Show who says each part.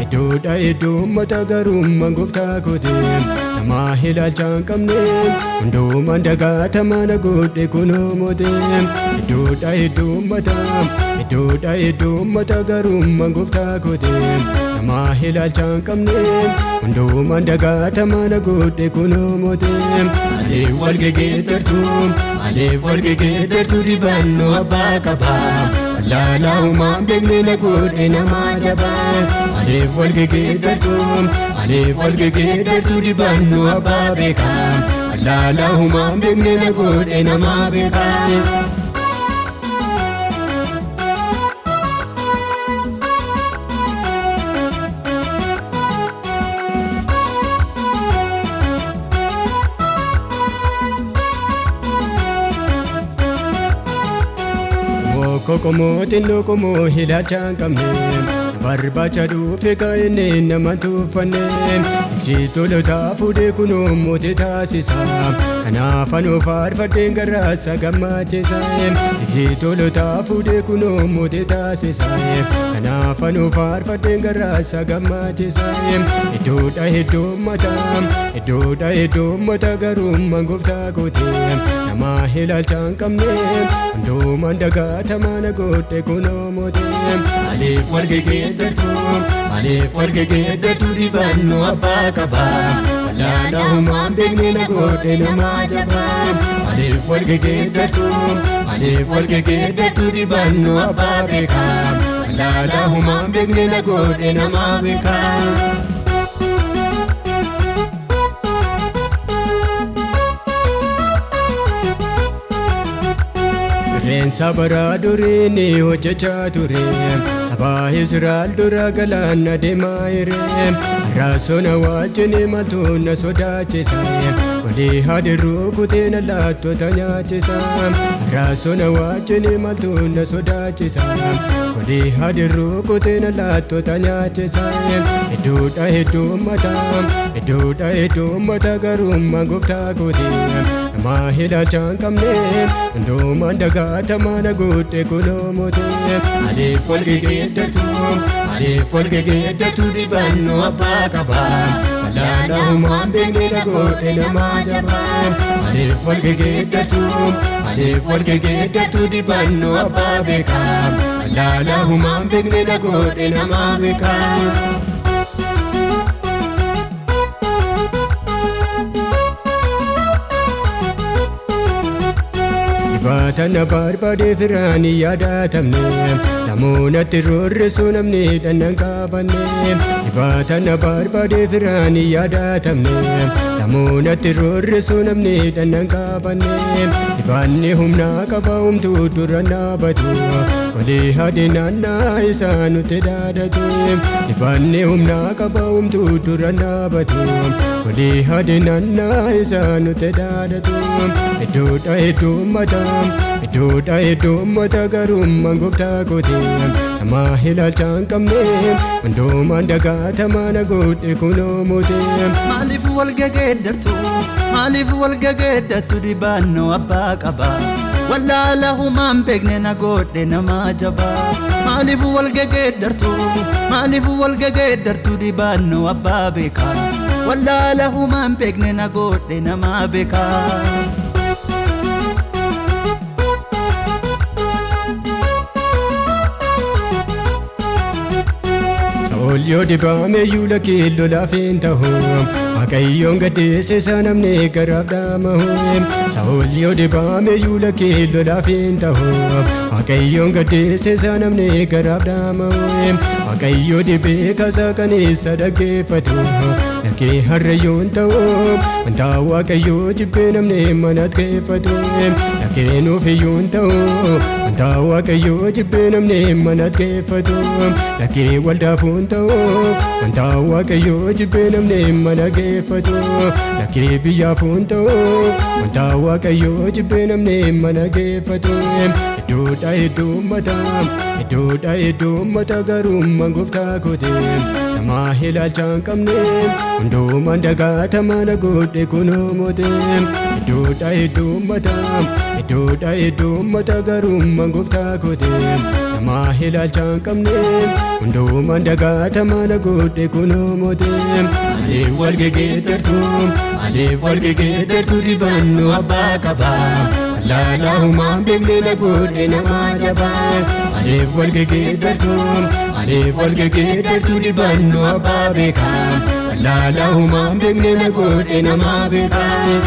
Speaker 1: Iddoodha garummaan gooftaa kootiin nama ilaalchaan qabne hundumaan dagaatama na godhe kunoo mootiin. Iddoodha garummaan gooftaa kootiin nama ilaalchaan qabne hundumaan dagaatama na godhe kunoo mootiin. Maaliif wal geggeeddartu dibannoo abbaa qabaa wallaalaa uumaan beekne na godhe nama jabaa. Maaliif wal geggeeddartu dibannoo abbaa beekaa wallaalaa uumaan beekne na godhe nama beekaa. Kokomootiin lokomoo ilaalchaan qabne barbaacha dhufe kaa'inne nama tuffanne Iksitolotaa fuudhee kunoo mootii taasisa kanaaf anoo faarfadheen garraasa gammachiisa. Iksitolotaa fuudhee kunoo mootii taasisa kanaaf anoo faarfadheen garraasa gammachiisa. Iddoodha heddummataa garummaan gooftaa kootiin nama ilaalchaan qabne hundumaan dagaatama na godhe kunoo mootiin. Maaliif wal geggeeddartu dibannoo abbaa qabaa wallaalaa uumaan beekne na godhe nama jabaa. Maaliif wal geggeeddartu dibannoo abbaa beekaa wallaalaa uumaan beekne na godhe nama beekaa. Reensa bara duriin hojjechaa ture saba Israa'el dura galaana deemaa ture. Raasona wajjin imaltu na sodaachisa walii hadiruu kutee na laattota nyaachisa. Raasona wajjin imaltu na sodaachisa walii hadiruu kutee na laattota nyaachisa. Iddoodha heddummataa garummaan gooftaa kootiin nama ilaalchaan qabne hundumaan dagaatama na godhe kunoo mootiin. Maaliif wal geggeeddartu dibannoo abbaa qabaa wallaalaa uumaan beekne na godhe nama jabaa. Maaliif wal geggeeddartu dibannoo abbaa beekaa wallaalaa uumaan beekne na godhe nama beekaa. Baatana barbaade firaanii yaadatamne namoonni roorrisuu namni dhannan qabanne. Baatana barbaade firaanii yaadatamne namoonni roorrisuu namni dhannan qabanne. Dibaanni humnaa qaba humtuu dura dhaabatu walii hadi naannaa isaa nutti dhaadatu. Dibaanni humnaa qaba humtuu dura dhaabatu walii hadi naannaa isaa nutti dhaadatu. Iddoodha heddummataa garummaan gooftaa kootiin nama ilaalchaan qabne hundumaan dagaatama na godhe kunoo mootiin.
Speaker 2: Maaliif wal geggeeddartu dibannoo abbaa qabaa wallaalaa uumaan beekne na godhe nama jabaa. Maaliif wal geggeeddartu dibannoo abbaa beekaa wallaalaa uumaan beekne na godhe nama beekaa.
Speaker 1: Yoo dibame yuula kiiloo laafeen ta'u Waaqayyoon gaddeessisa namni garaaf dhamahu. Yoo dibame yuula kiiloo laafeen ta'u Waaqayyoon gaddeessisa namni garaaf dhamahu. Waaqayyoo dibee kaasaa kaneessa dhaggeeffatu lakkee harrayyoon ta'u wanta Waaqayyoo jibbee namni mana keeffatu. Lakkee nuufiyyoon ta'u wanta Waaqayyoo jibbee namni mana keeffatu. Lakkee waldaafuun ta'u wanta Waaqayyoo jibbee namni mana keeffatu. Lakkee biyyaafuun ta'u wanta Waaqayyoo jibbee namni mana keeffatu. Iddoodha heddummataa garummaan gooftaa kootiin nama ilaalchaan qabne hundumaan dagaatama na godhe kunoo mootiin. Iddoodha Iddoodha iddoo mata garummaan gooftaa kootee nama ilaalchaan qabne hundumaan dagaatama na godhe kunoo mootee Aleef wal geggeeddartu dibannoo abbaa qabaa Wallaalaa humaan beekne na godhe nama jabaa Aleef wal geggeeddartu dibannoo abbaa beekaa Wallaalaa humaan beekne na godhe nama beekaa